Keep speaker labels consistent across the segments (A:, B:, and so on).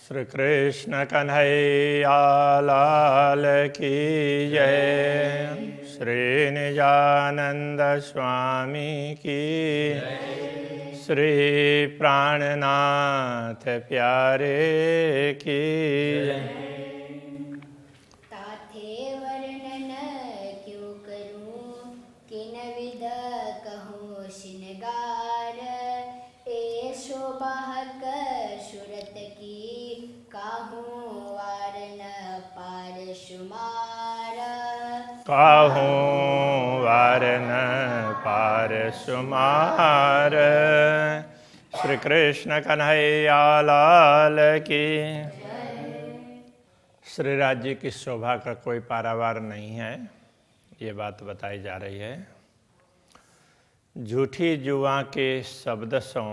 A: श्री कृष्ण कन्हैया लाल की जय। श्री निजानंद स्वामी की श्री प्राणनाथ प्यारे की जय।
B: ताथे वर्णन क्यों करूं किन विध कहूं श्रृंगार ए शोभाक सुरत की काहूं वारन पार शुमार
A: काहूं वारन पार सुमार। श्री कृष्ण कन्हैया लाल की। श्री राज्य की शोभा का कोई पारावार नहीं है, ये बात बताई जा रही है। झूठी जुआ के शब्द सो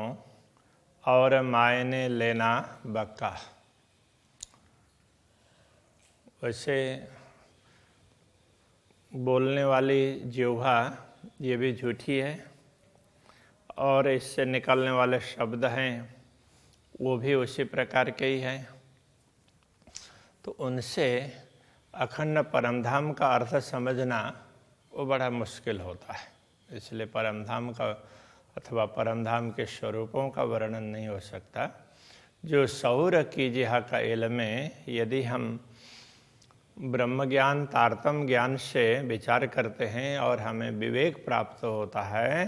A: और मायने लेना बक्का। वैसे बोलने वाली जिह्वा ये भी झूठी है और इससे निकलने वाले शब्द हैं वो भी उसी प्रकार के ही हैं। तो उनसे अखंड परमधाम का अर्थ समझना वो बड़ा मुश्किल होता है। इसलिए परमधाम का अथवा परमधाम के स्वरूपों का वर्णन नहीं हो सकता। जो सौर की जिहा का इल्म में यदि हम ब्रह्म ज्ञान तारतम ज्ञान से विचार करते हैं और हमें विवेक प्राप्त होता है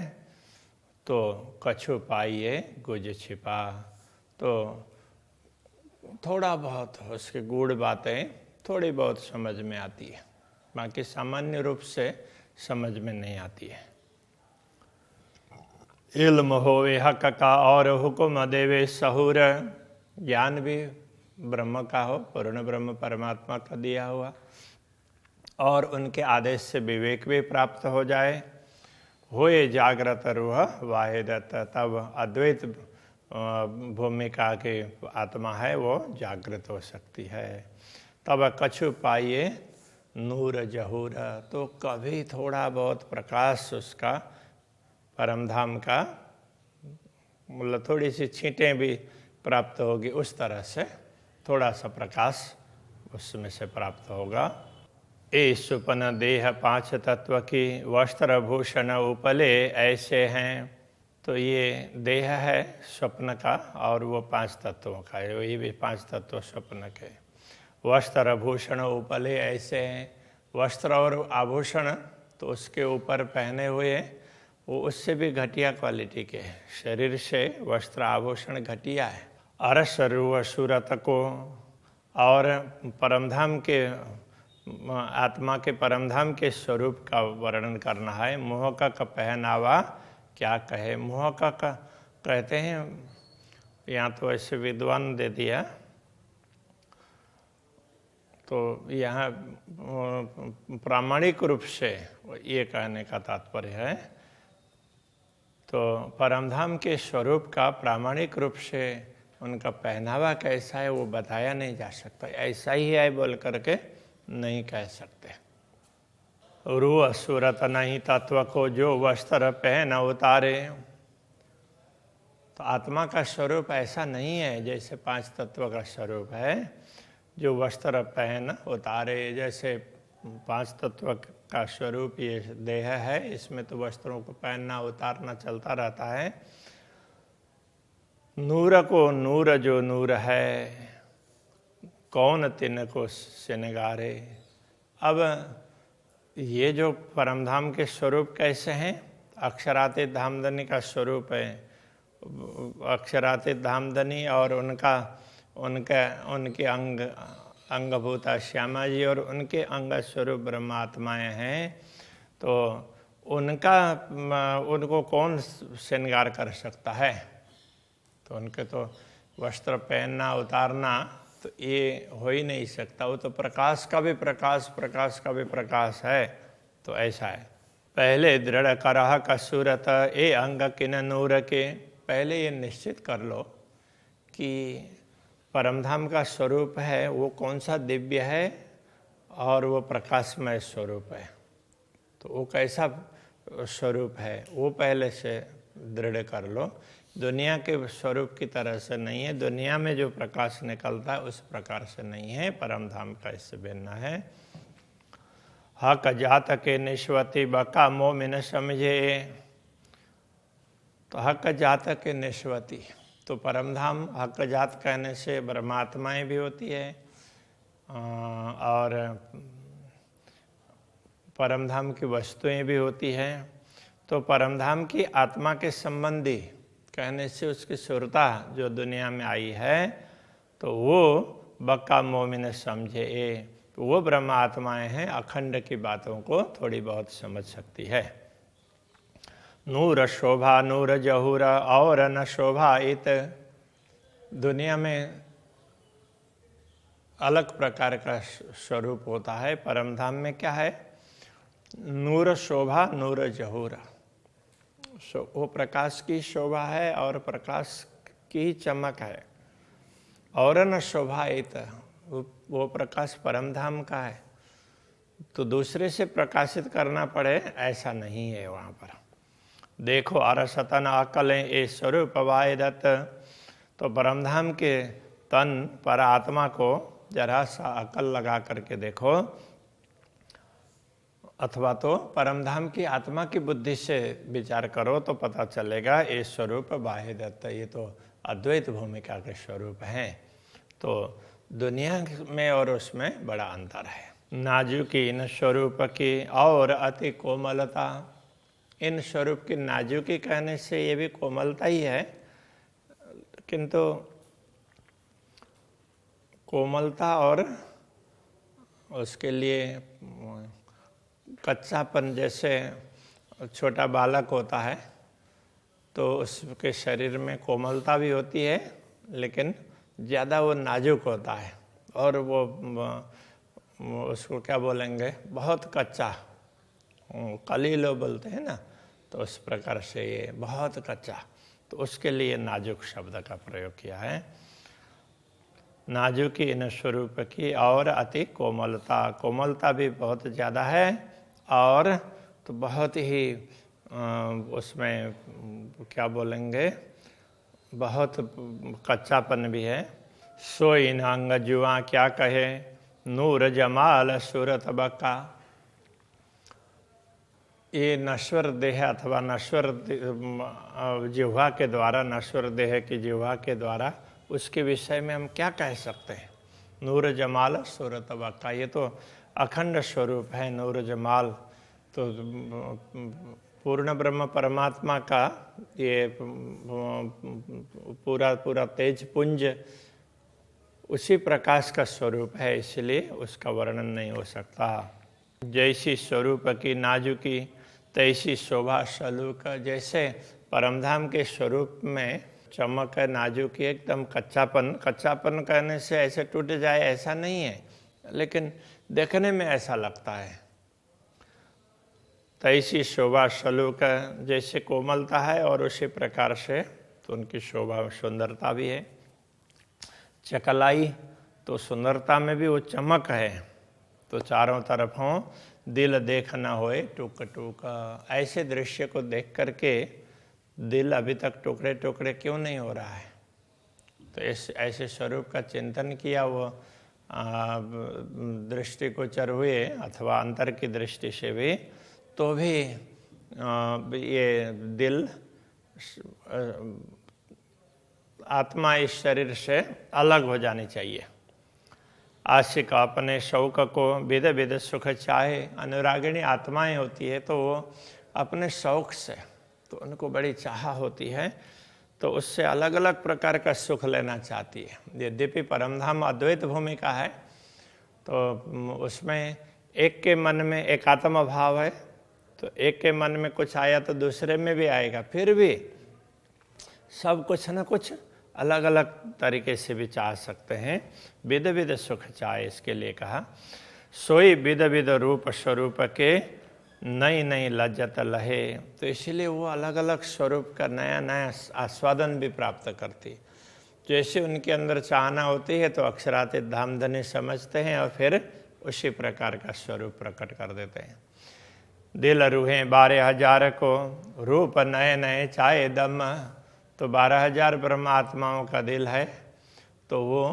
A: तो कछु पाइए गुज छिपा। तो थोड़ा बहुत उसके गूढ़ बातें थोड़ी बहुत समझ में आती है, बाकी सामान्य रूप से समझ में नहीं आती है। इल्म होवे हक का और हुक्म देवे सहूर। ज्ञान भी ब्रह्म का हो, पूर्ण ब्रह्म परमात्मा का दिया हुआ, और उनके आदेश से विवेक भी प्राप्त हो जाए। होए जागृत रूह वाहिदत, तब अद्वैत भूमिका के आत्मा है वो जागृत हो सकती है। तब कछु पाइए नूर जहूर, तो कभी थोड़ा बहुत प्रकाश उसका परमधाम का मतलब थोड़ी सी छींटें भी प्राप्त होगी, उस तरह से थोड़ा सा प्रकाश उसमें से प्राप्त होगा। ए सुपन देह पांच तत्व की वस्त्र भूषण उपले ऐसे हैं। तो ये देह है स्वप्न का और वो पांच तत्वों का है, वही भी पांच तत्व स्वप्न के। वस्त्र भूषण उपले ऐसे हैं। वस्त्र और आभूषण तो उसके ऊपर पहने हुए वो उससे भी घटिया क्वालिटी के हैं। शरीर से वस्त्र आभूषण घटिया है। अरस रूह सूरत को और परमधाम के आत्मा के परमधाम के स्वरूप का वर्णन करना है। मोह का पहनावा क्या कहे। मोह का कहते हैं, यहाँ तो ऐसे विद्वान दे दिया, तो यहाँ प्रामाणिक रूप से ये कहने का तात्पर्य है। तो परमधाम के स्वरूप का प्रामाणिक रूप से उनका पहनावा कैसा है वो बताया नहीं जा सकता। ऐसा ही है बोल करके नहीं कह सकते। रूह सूरत नहीं तत्व को जो वस्त्र पहन उतारे। तो आत्मा का स्वरूप ऐसा नहीं है जैसे पांच तत्व का स्वरूप है जो वस्त्र पहन उतारे। जैसे पांच तत्व का स्वरूप ये देह है, इसमें तो वस्त्रों को पहनना उतारना चलता रहता है। नूर को नूर जो नूर है, कौन तिनको सिनगारे। अब ये जो परमधाम के स्वरूप कैसे हैं। अक्षरातीत धामधनी का स्वरूप है। अक्षरातीत धामधनी और उनके अंगभूता श्यामा जी और उनके अंग स्वरूप ब्रह्मात्माएं हैं। तो उनको कौन श्रृंगार कर सकता है। तो उनके तो वस्त्र पहनना उतारना तो ये हो ही नहीं सकता। वो तो प्रकाश का भी प्रकाश, प्रकाश का भी प्रकाश है। तो ऐसा है। पहले दृढ़ करह का सूरत ए अंग किन नूर के। पहले ये निश्चित कर लो कि परमधाम का स्वरूप है वो कौन सा दिव्य है और वो प्रकाशमय स्वरूप है। तो वो कैसा स्वरूप है वो पहले से दृढ़ कर लो। दुनिया के स्वरूप की तरह से नहीं है, दुनिया में जो प्रकाश निकलता है उस प्रकार से नहीं है, परम धाम का इससे भिन्न है। हक जात के निश्वती बका मोमिन समझे, तो हक जात के निश्वती, तो परम धाम हक जात कहने से ब्रह्मात्माएं भी होती है और परम धाम की वस्तुएं भी होती हैं। तो परम धाम की आत्मा के संबंधी कहने से उसकी सुरता जो दुनिया में आई है तो वो बक्का मोमिन समझे, वो ब्रह्म आत्माएं हैं, अखंड की बातों को थोड़ी बहुत समझ सकती है। नूर शोभा नूर जहूर और न शोभा इत, दुनिया में अलग प्रकार का स्वरूप होता है, परम धाम में क्या है? नूर शोभा नूर जहूर, वो प्रकाश की शोभा है और प्रकाश की चमक है। और न शोभा इत, वो प्रकाश परम धाम का है, तो दूसरे से प्रकाशित करना पड़े ऐसा नहीं है वहाँ पर। देखो अरसतन अकलें ए स्वरूप वायदत, तो परमधाम के तन पर आत्मा को जरा सा अकल लगा करके देखो, अथवा तो परमधाम की आत्मा की बुद्धि से विचार करो तो पता चलेगा ये स्वरूप वाहिदत्त, ये तो अद्वैत भूमिका के स्वरूप हैं। तो दुनिया में और उसमें बड़ा अंतर है। नाजुकी इन स्वरूप की और अति कोमलता, इन स्वरूप की नाजुकी कहने से ये भी कोमलता ही है, किंतु कोमलता और उसके लिए कच्चापन, जैसे छोटा बालक होता है तो उसके शरीर में कोमलता भी होती है लेकिन ज़्यादा वो नाजुक होता है, और वो उसको क्या बोलेंगे, बहुत कच्चा, कलीलो बोलते हैं ना, तो उस प्रकार से ये बहुत कच्चा, तो उसके लिए नाजुक शब्द का प्रयोग किया है। नाजुकी इन स्वरूप की और अति कोमलता, कोमलता भी बहुत ज़्यादा है और तो बहुत ही उसमें क्या बोलेंगे, बहुत कच्चापन भी है। सो इन अंग जुआ क्या कहे, नूर जमाल सूरत बका, ये नश्वर देह अथवा नश्वर जिह्वा के द्वारा, नश्वर देह की जिह्वा के द्वारा उसके विषय में हम क्या कह सकते हैं? नूर जमाल सूरत बका, ये तो अखंड स्वरूप है नूर जमाल, तो पूर्ण ब्रह्म परमात्मा का ये पूरा तेज पुंज उसी प्रकाश का स्वरूप है, इसलिए उसका वर्णन नहीं हो सकता। जैसी स्वरूप की नाजुकी तैसी शोभा सलूक, जैसे परमधाम के स्वरूप में चमक है, नाजुकी, एकदम कच्चापन, कच्चापन कहने से ऐसे टूट जाए ऐसा नहीं है, लेकिन देखने में ऐसा लगता है। तैसी शोभा सलूक, जैसे कोमलता है और उसी प्रकार से तो उनकी शोभा सुंदरता भी है। चकलाई, तो सुंदरता में भी वो चमक है, तो चारों तरफों दिल देख न होए टुक टुक, ऐसे दृश्य को देख करके दिल अभी तक टुकड़े टुकड़े क्यों नहीं हो रहा है? तो ऐसे स्वरूप का चिंतन किया वो दृष्टिगोचर हुए अथवा अंतर की दृष्टि से भी, तो भी ये दिल आत्मा इस शरीर से अलग हो जानी चाहिए। आशिक अपने शौक को विध विध सुख चाहे, अनुरागिणी आत्माएं होती है तो वो अपने शौक से, तो उनको बड़ी चाह होती है, तो उससे अलग अलग प्रकार का सुख लेना चाहती है। यद्यपि परमधाम अद्वैत भूमिका है तो उसमें एक के मन में एकात्म भाव है, तो एक के मन में कुछ आया तो दूसरे में भी आएगा, फिर भी सब कुछ न कुछ अलग अलग तरीके से भी चाह सकते हैं। विध विध सुख चाहे, इसके लिए कहा सोई विध विध रूप स्वरूप के नई नई लज्जत लहे, तो इसलिए वो अलग अलग स्वरूप का नया नया आस्वादन भी प्राप्त करती। जैसे उनके अंदर चाहना होती है तो अक्षरातीत धामधनी समझते हैं और फिर उसी प्रकार का स्वरूप प्रकट कर देते हैं। दिल रूहें 12,000 को, रूप नए नए चाहे दम। तो 12,000 ब्रह्मात्माओं का दिल है, तो वो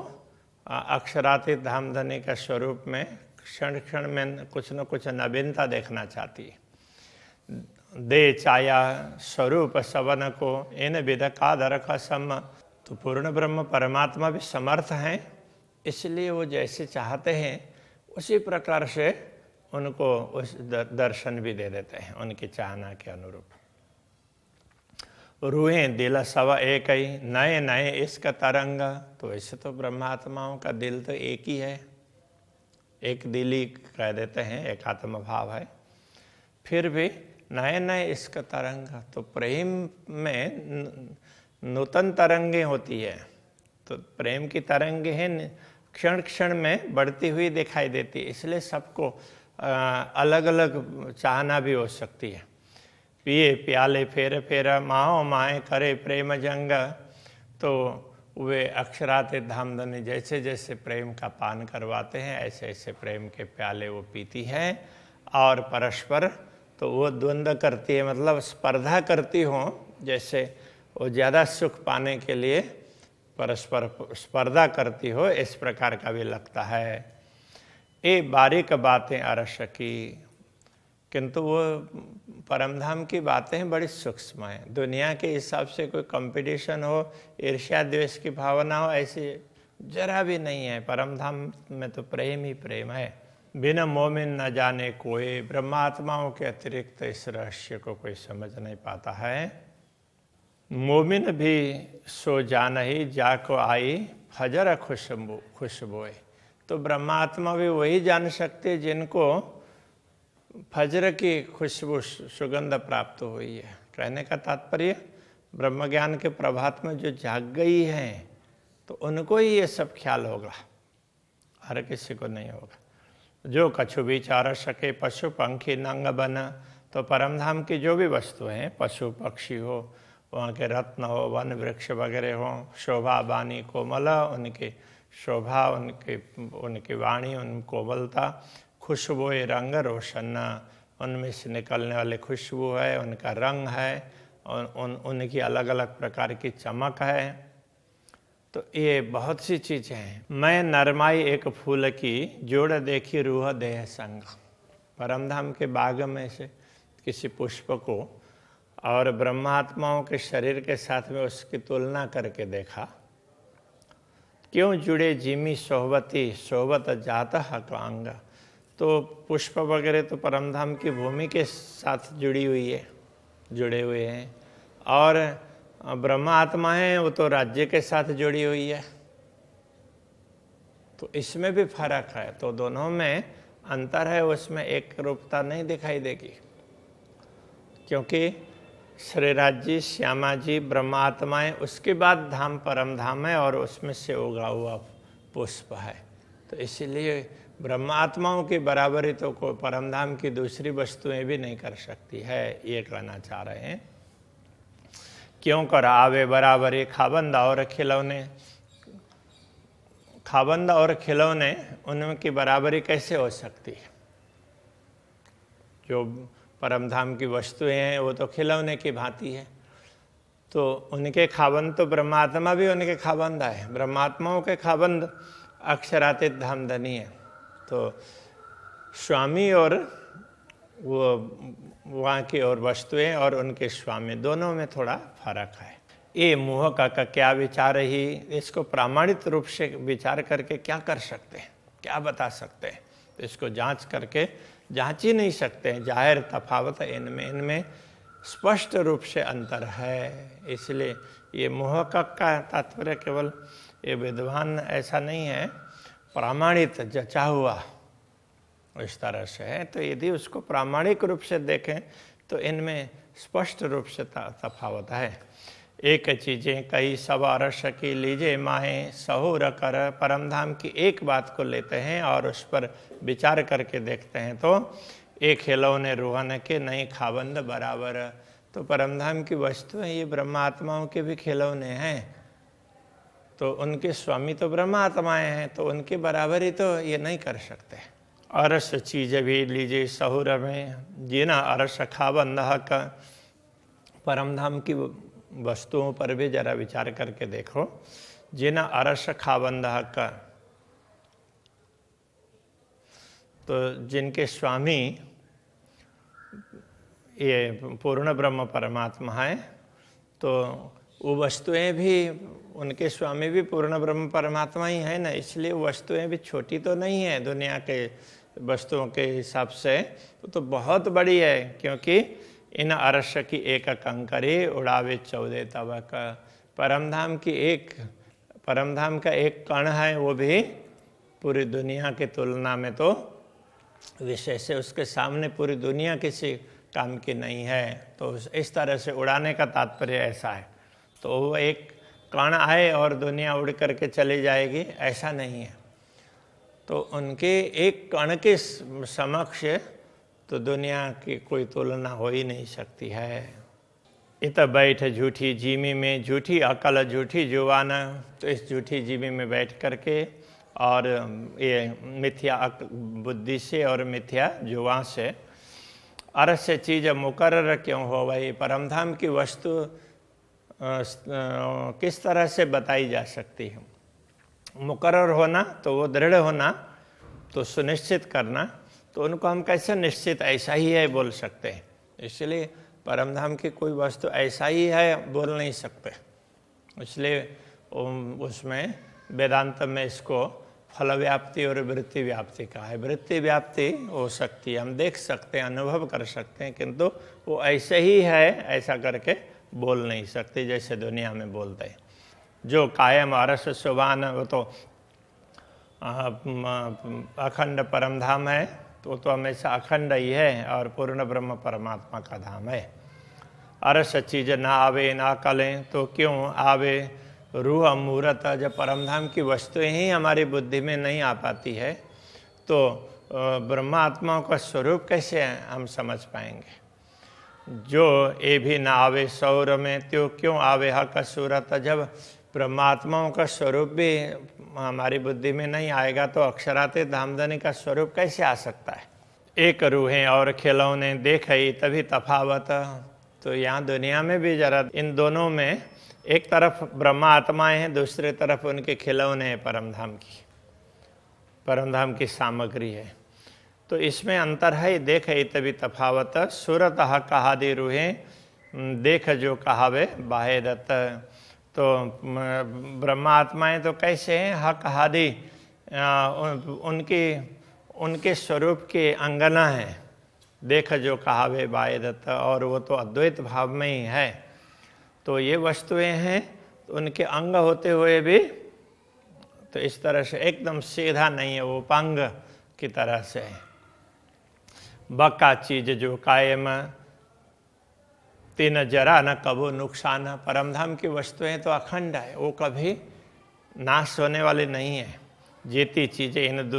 A: अक्षरातीत धामधनी का स्वरूप में क्षण क्षण में कुछ न कुछ नवीनता देखना चाहती है। दे चाया स्वरूप सवन को, इन विध कादर का सम। तो पूर्ण ब्रह्म परमात्मा भी समर्थ हैं, इसलिए वो जैसे चाहते हैं उसी प्रकार से उनको उस दर्शन भी दे देते हैं उनकी चाहना के अनुरूप। रूहें दिल सवा एक ही, नए नए इसका तरंग। तो ऐसे तो ब्रह्मात्माओं का दिल तो एक ही है, एक दिल ही कह देते हैं, एक आत्म भाव है। फिर भी नए नए इसका तरंग, तो प्रेम में नूतन तरंगे होती है। तो प्रेम की तरंगे हैं, क्षण क्षण में बढ़ती हुई दिखाई देती है, इसलिए सबको अलग अलग चाहना भी हो सकती है। पिए प्याले फेर फेरा, माओ माए करे प्रेम जंग। तो वे अक्षरातीत धामधनी जैसे जैसे प्रेम का पान करवाते हैं, ऐसे ऐसे प्रेम के प्याले वो पीती है। और परस्पर तो वो द्वंद्व करती है, मतलब स्पर्धा करती हो, जैसे वो ज़्यादा सुख पाने के लिए परस्पर स्पर्धा करती हो, इस प्रकार का भी लगता है। ये बारीक बातें अरस की, किंतु वो परमधाम की बातें बड़ी सूक्ष्म हैं। दुनिया के हिसाब से कोई कंपटीशन हो, ईर्ष्या द्वेष की भावना हो, ऐसी जरा भी नहीं है। परमधाम में तो प्रेम ही प्रेम है। बिना मोमिन न जाने कोई, ब्रह्मात्माओं के अतिरिक्त इस रहस्य को कोई समझ नहीं पाता है। मोमिन भी सो जान ही जाको आई, फजर खुशबोए। तो ब्रह्मात्मा भी वही जान सकते जिनको फजर की खुशबू सुगंध प्राप्त हुई है। कहने का तात्पर्य ब्रह्म ज्ञान के प्रभात में जो जाग गई हैं, तो उनको ही ये सब ख्याल होगा, हर किसी को नहीं होगा। जो कछु विचार सके पशु पंखी नंग बन। तो परमधाम की जो भी वस्तु हैं, पशु पक्षी हो, वहाँ के रत्न हो, वन वृक्ष वगैरह हो, शोभा बानी कोमल, उनकी शोभा, उनकी वाणी, उन कोमलता, खुशबू रंग रोशन, उनमें से निकलने वाली खुशबू है, उनका रंग है, उनकी अलग अलग प्रकार की चमक है। तो ये बहुत सी चीज़ें हैं। मैं नरमाई एक फूल की, जोड़ देखी रूह देह संग। परमधाम के बाग में से किसी पुष्प को और ब्रह्मात्माओं के शरीर के साथ में उसकी तुलना करके देखा। क्यों जुड़े जिमी सोहबती, सोहबत जाता हकांग। तो पुष्प वगैरह तो परमधाम की भूमि के साथ जुड़ी हुई है, जुड़े हुए हैं, और ब्रह्म आत्मा है वो तो राज्य के साथ जुड़ी हुई है। तो इसमें भी फर्क है, तो दोनों में अंतर है, उसमें एक रूपता नहीं दिखाई देगी। क्योंकि श्री राज्य श्यामा जी ब्रह्म आत्माएं, उसके बाद धाम परम धाम है और उसमें से उगा हुआ पुष्प है। तो इसीलिए ब्रह्म आत्माओं की बराबरी तो कोई परम धाम की दूसरी वस्तुएं भी नहीं कर सकती है, ये कहना चाह रहे हैं। क्यों कर आवे बराबरी खाबंद और खिलौने। खाबंद और खिलौने, उनकी बराबरी कैसे हो सकती है? जो परमधाम की वस्तुएं हैं वो तो खिलौने की भांति है। तो उनके खाबंद तो ब्रह्मात्मा भी उनके खाबंद है। ब्रह्मात्माओं के खाबंद अक्षरातीत धामधनी है। तो स्वामी और वो वहाँ की और वस्तुएं और उनके स्वामी, दोनों में थोड़ा फर्क है। ये मोह का क्या विचार ही, इसको प्रामाणिक रूप से विचार करके क्या कर सकते हैं, क्या बता सकते हैं? तो इसको जांच करके जांच ही नहीं सकते हैं। जाहिर तफावत है इनमें स्पष्ट रूप से अंतर है। इसलिए ये मोह का तात्पर्य केवल ये विद्वान ऐसा नहीं है, प्रामाणिक जचा हुआ इस तरह से है। तो यदि उसको प्रामाणिक रूप से देखें तो इनमें स्पष्ट रूप से तफावत है। एक चीज़ें कई सवा रस की लीजे माहें सहूर कर। परमधाम की एक बात को लेते हैं और उस पर विचार करके देखते हैं तो एक खिलौने रूहन के नहीं खाबंद बराबर। तो परमधाम की वस्तुएं ये ब्रह्मात्माओं के भी खिलौने हैं, तो उनके स्वामी तो ब्रह्मात्माएं हैं, तो उनके बराबरी तो ये नहीं कर सकते। अरस चीज भी लीजिए सहुर में, जिना अरस खाबंद का। परम धाम की वस्तुओं पर भी जरा विचार करके देखो। जिना अरस खाबंद का, तो जिनके स्वामी ये पूर्ण ब्रह्म परमात्मा है, तो वो वस्तुएं भी, उनके स्वामी भी पूर्ण ब्रह्म परमात्मा ही है ना, इसलिए वस्तुएं भी छोटी तो नहीं है दुनिया के वस्तुओं के हिसाब से, तो बहुत बड़ी है। क्योंकि इन अरस की एक कंकरी उड़ावे 14 तवक। परमधाम का एक कण है, वो भी पूरी दुनिया की तुलना में तो विशेष है, उसके सामने पूरी दुनिया किसी काम की नहीं है। तो इस तरह से उड़ाने का तात्पर्य ऐसा है। तो वो एक कण आए और दुनिया उड़ करके चली जाएगी, ऐसा नहीं है। तो उनके एक कण के समक्ष तो दुनिया की कोई तुलना हो ही नहीं सकती है। इत बैठ झूठी जीमी में, झूठी अकल झूठी जुबान। तो इस झूठी जीमी में बैठ करके और ये मिथ्या बुद्धि से और मिथ्या जुबान से अरस से चीज़ मुकर्रर क्यों हो भाई। परमधाम की वस्तु किस तरह से बताई जा सकती है। मुकर्रर होना तो वो दृढ़ होना, तो सुनिश्चित करना, तो उनको हम कैसे निश्चित ऐसा ही है बोल सकते हैं। इसलिए परमधाम की कोई वस्तु ऐसा ही है बोल नहीं सकते। इसलिए उसमें वेदांत में इसको फल व्याप्ति और वृत्ति व्याप्ति का है। वृत्ति व्याप्ति हो सकती है, हम देख सकते हैं, अनुभव कर सकते हैं, किंतु वो ऐसे ही है ऐसा करके बोल नहीं सकते जैसे दुनिया में बोलते हैं। जो कायम अरस सुबान, वो तो अखंड परम धाम है, तो हमेशा अखंड ही है और पूर्ण ब्रह्म परमात्मा का धाम है। अरस चीज ना आवे ना कलें तो क्यों आवे रूह मूर्त। जब परमधाम की वस्तुएं ही हमारी बुद्धि में नहीं आ पाती है, तो ब्रह्मात्माओं का स्वरूप कैसे हम समझ पाएंगे। जो ये भी ना आवे सौर में तो क्यों आवे हक सूरत। जब ब्रह्मात्माओं का स्वरूप भी हमारी बुद्धि में नहीं आएगा, तो अक्षराते धामधनी का स्वरूप कैसे आ सकता है। एक रूहें और खिलौने देखे तभी तफावत। तो यहाँ दुनिया में भी जरा इन दोनों में, एक तरफ ब्रह्मा आत्माएं हैं, दूसरी तरफ उनके खिलौने हैं परमधाम की सामग्री है। तो इसमें अंतर है। देख तभी तफावत सूरत कहादी रूहें देख जो कहावे बाहे दत्त। तो ब्रह्मा आत्माएं तो कैसे हैं, हक हादी उनके स्वरूप के अंगना है। देख जो कहावे बाहे दत्त, और वो तो अद्वैत भाव में ही है। तो ये वस्तुएं हैं, तो उनके अंग होते हुए भी तो इस तरह से एकदम सीधा नहीं है, वो उपांग की तरह से है। बका चीज जो कायम तीन जरा न कबो नुकसान। परमधाम की वस्तुएं तो अखंड है, वो कभी नाश होने वाली नहीं है। जीती चीजें इन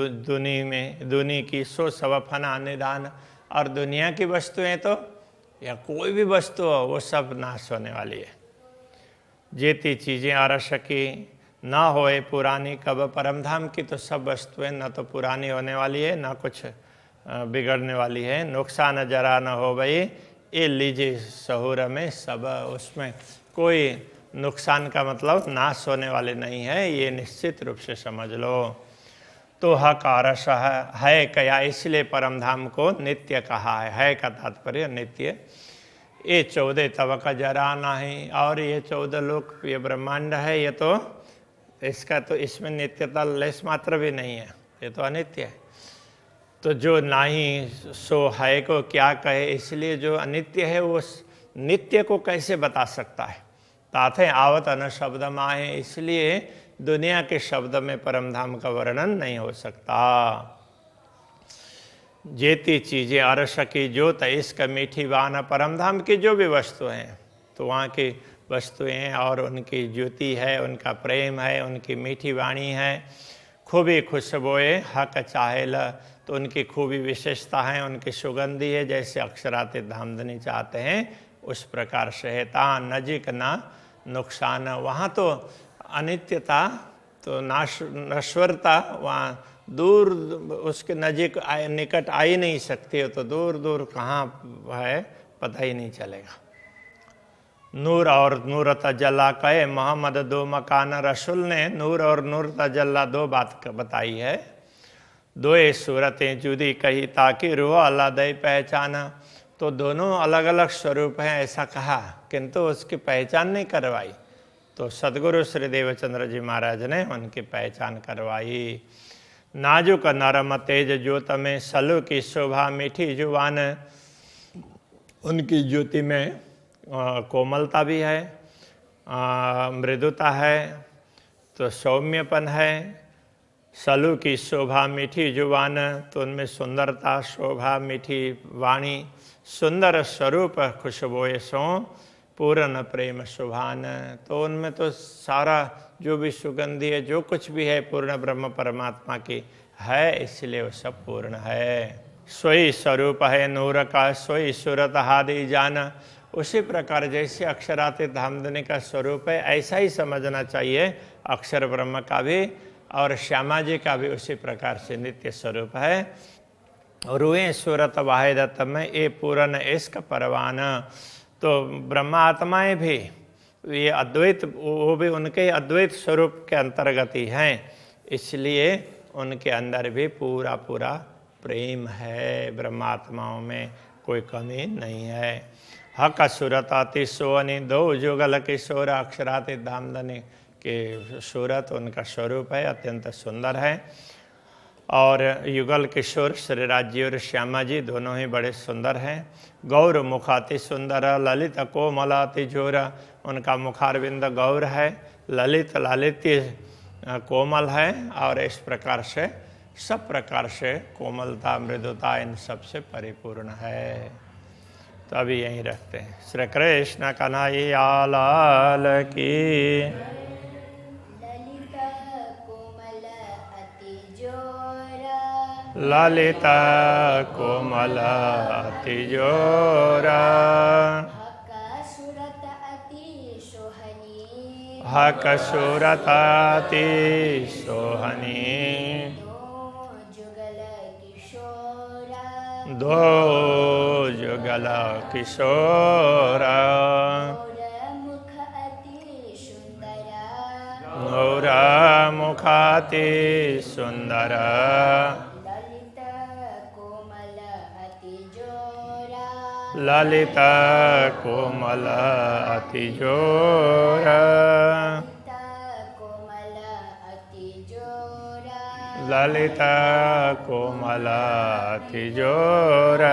A: दुनी की सो सब फना निदान। और दुनिया की वस्तुएं तो, या कोई भी वस्तु हो, वो सब नाश होने वाली है। जीती चीजें अरस की ना होए पुरानी कब। परमधाम की तो सब वस्तुएं न तो पुरानी होने वाली है, ना कुछ बिगड़ने वाली है। नुकसान जरा न हो भाई ये लीजिए सहूर में सब। उसमें कोई नुकसान का मतलब नाश होने वाले नहीं है, ये निश्चित रूप से समझ लो। तो हक अरस है कया, इसलिए परमधाम को नित्य कहा है का तात्पर्य नित्य। ये 14 तवक जरा नहीं, और ये 14 लोक ये ब्रह्मांड है, ये तो इसका तो इसमें नित्यता लेस मात्र भी नहीं है, ये तो अनित्य है। तो जो नहीं सो है को क्या कहे, इसलिए जो अनित्य है वो नित्य को कैसे बता सकता है। ताथे आवत अन शब्द माहे, इसलिए दुनिया के शब्द में परमधाम का वर्णन नहीं हो सकता। जेती चीजें अरस की ज्योत इश्क मीठी बान। परमधाम की जो भी वस्तु हैं, तो वहाँ की वस्तुएं और उनकी ज्योति है, उनका प्रेम है, उनकी मीठी वाणी है। खूबी खुशबोए हक चाहेल, तो उनकी खूबी विशेषता है, उनकी सुगंधी है। जैसे अक्षराते धामधनी चाहते हैं उस प्रकार से है। ता नजीक ना नुकसान, वहाँ तो अनित्यता तो नश्वरता वहाँ दूर उसके नजीक निकट आ ही नहीं सकती हो, तो दूर दूर कहाँ है पता ही नहीं चलेगा। नूर और नूर तजल्ला कहे मोहम्मद दो मकान, रसूल ने नूर और नूर तजल्ला दो बात बताई है। दो सूरतें जुदी कही ताकि रूह अल्लाह दे पहचाना, तो दोनों अलग अलग स्वरूप हैं ऐसा कहा, किंतु उसकी पहचान नहीं करवाई। तो सदगुरु श्री देवचंद्र जी महाराज ने उनकी पहचान करवाई। नाजुक नरम तेज ज्योत में सलू की शोभा मीठी जुबान, उनकी ज्योति में कोमलता भी है, मृदुता है, तो सौम्यपन है। सलू की शोभा मीठी जुबान, तो उनमें सुंदरता, शोभा, मीठी वाणी, सुंदर स्वरूप खुशबोए सो पूर्ण प्रेम शुभान, तो उनमें तो सारा जो भी सुगंधी है, जो कुछ भी है पूर्ण ब्रह्म परमात्मा की है, इसलिए वो सब पूर्ण है। सोई स्वरूप है नूर का, सोई सूरत हादि जान, उसी प्रकार जैसे अक्षरातीत धामधनी का स्वरूप है ऐसा ही समझना चाहिए अक्षर ब्रह्म का भी, और श्यामा जी का भी उसी प्रकार से नित्य स्वरूप है। रुए सूरत वाहिदत में ये पूर्ण इश्क परवान, तो ब्रह्मा आत्माएं भी ये अद्वैत, वो भी उनके अद्वैत स्वरूप के अंतर्गत ही हैं, इसलिए उनके अंदर भी पूरा पूरा प्रेम है। ब्रह्मात्माओं में कोई कमी नहीं है। हक सूरत अति सोहनी, दो जुगल किशोर, अक्षरातीत धामधनी के सूरत उनका स्वरूप है, अत्यंत सुंदर है। और युगल किशोर श्री राज्य और श्यामा जी दोनों ही बड़े सुंदर हैं। गौर मुखाति सुंदर, ललित कोमलाति जोर, उनका मुखारविंद गौर है, ललित लालित्य कोमल है, और इस प्रकार से सब प्रकार से कोमलता मृदुता इन सबसे परिपूर्ण है। तो अभी यहीं रखते हैं। श्री कृष्ण कन्हैया लाल की। ललिता कोमल अति जोरा, हक सूरत अति सोहनी, दो जुगल किशोरा, गौर मुखाति सुंदर, ललित कोमल अति जोरा, ललित कोमल अति जोरा।